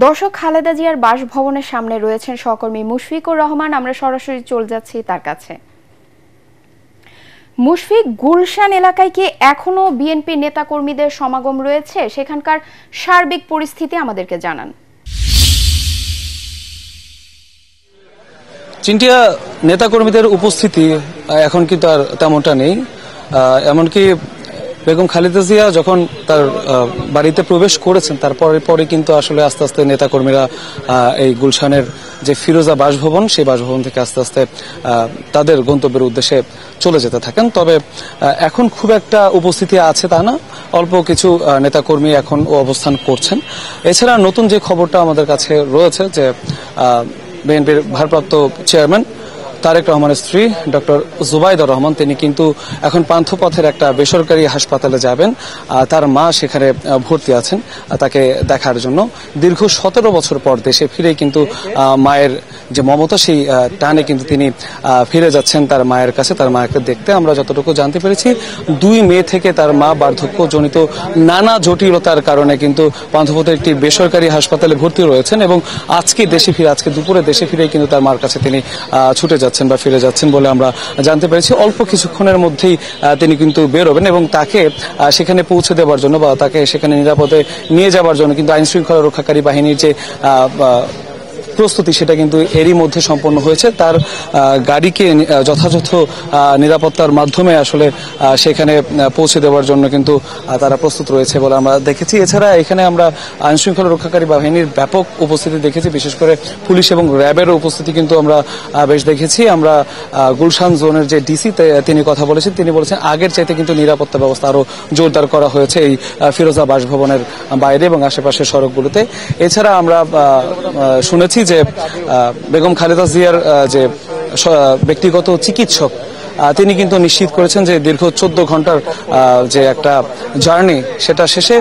দর্শক, খালেদা জিয়ার বাসভবনের সামনে রয়েছেন সহকর্মী মুশফিকুর রহমান। আমরা সরাসরি চলে যাচ্ছি তার কাছে। মুশফিক, গুলশান এলাকায় কি এখনো বিএনপি নেতাকর্মীদের সমাগম রয়েছে? সেখানকার সার্বিক পরিস্থিতি আমাদেরকে জানান। চিন্টিয়া, নেতাকর্মীদের উপস্থিতি এখন কিন্তু আর তেমনটা নেই। এমনকি বেগম খালেদা জিয়া যখন তার বাড়িতে প্রবেশ করেছেন পরে কিন্তু আসলে আস্তে আস্তে নেতাকর্মীরা এই গুলশানের যে ফিরোজা বাসভবন, সেই বাসভবন থেকে আস্তে আস্তে তাদের গন্তব্যের উদ্দেশ্যে চলে যেতে থাকেন। তবে এখন খুব একটা উপস্থিতি আছে তা না, অল্প কিছু নেতাকর্মী এখন অবস্থান করছেন। এছাড়া নতুন যে খবরটা আমাদের কাছে রয়েছে যে বিএনপির ভারপ্রাপ্ত চেয়ারম্যান তারেক রহমানের স্ত্রী ডক্টর জুবাইদা রহমান তিনি কিন্তু এখন পান্থপথের একটা বেসরকারি হাসপাতালে যাবেন। তার মা সেখানে ভর্তি আছেন তাকে দেখার জন্য। দীর্ঘ 17 বছর পর দেশে ফিরে কিন্তু মায়ের যে মমতা, সেই টানে কিন্তু তিনি ফিরে যাচ্ছেন তার মায়ের কাছে, তার মাকে দেখতে। আমরা যতটুকু জানতে পেরেছি 2 মে থেকে তার মা বার্ধক্যজনিত নানা জটিলতার কারণে কিন্তু পান্থপথের একটি বেসরকারি হাসপাতালে ভর্তি রয়েছেন এবং আজকে দুপুরে দেশে ফিরে কিন্তু তার মার কাছে তিনি ছুটে যাচ্ছেন বা ফিরে যাচ্ছেন বলে আমরা জানতে পেরেছি। অল্প কিছুক্ষণের মধ্যেই তিনি কিন্তু বেরোবেন এবং তাকে সেখানে পৌঁছে দেওয়ার জন্য বা তাকে সেখানে নিরাপদে নিয়ে যাওয়ার জন্য কিন্তু আইন শৃঙ্খলা রক্ষাকারী বাহিনীর যে প্রস্তুতি, সেটা কিন্তু এরই মধ্যে সম্পন্ন হয়েছে। তার গাড়িকে যথাযথ নিরাপত্তার মাধ্যমে আসলে সেখানে পৌঁছে দেওয়ার জন্য কিন্তু তারা প্রস্তুত রয়েছে বলে আমরা দেখেছি। এছাড়া এখানে আমরা আইন শৃঙ্খলা রক্ষাকারী বাহিনীর ব্যাপক উপস্থিতি দেখেছি, বিশেষ করে পুলিশ এবং র্যাবের উপস্থিতি কিন্তু আমরা বেশ দেখেছি। আমরা গুলশান জোনের যে ডিসি তিনি কথা বলেছেন, তিনি বলেছেন আগের চাইতে কিন্তু নিরাপত্তা ব্যবস্থা আরো জোরদার করা হয়েছে এই ফিরোজা বাসভবনের বাইরে এবং আশেপাশের সড়কগুলোতে। এছাড়া আমরা শুনেছি যে বেগম খালেদা জিয়ার যে ব্যক্তিগত চিকিৎসক তিনি কিন্তু নিশ্চিত করেছেন যে দীর্ঘ 14 ঘন্টার যে একটা জার্নি, সেটা শেষে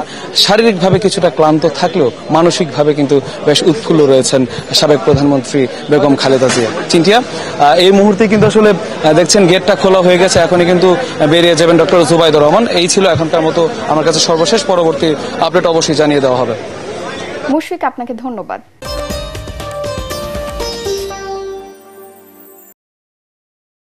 শারীরিকভাবে কিছুটা ক্লান্ত থাকলেও মানসিকভাবে কিন্তু বেশ উৎফুল্ল রয়েছেন সাবেক প্রধানমন্ত্রী বেগম খালেদা জিয়া। চিন্টিয়া, এই মুহূর্তে কিন্তু আসলে দেখছেন গেটটা খোলা হয়ে গেছে, এখনই কিন্তু বেরিয়ে যাবেন ডক্টর জুবাইদা রহমান। এই ছিল এখনকার মতো আমার কাছে সর্বশেষ। পরবর্তী আপডেট অবশ্যই জানিয়ে দেওয়া হবে। মুশফিক, আপনাকে ধন্যবাদ।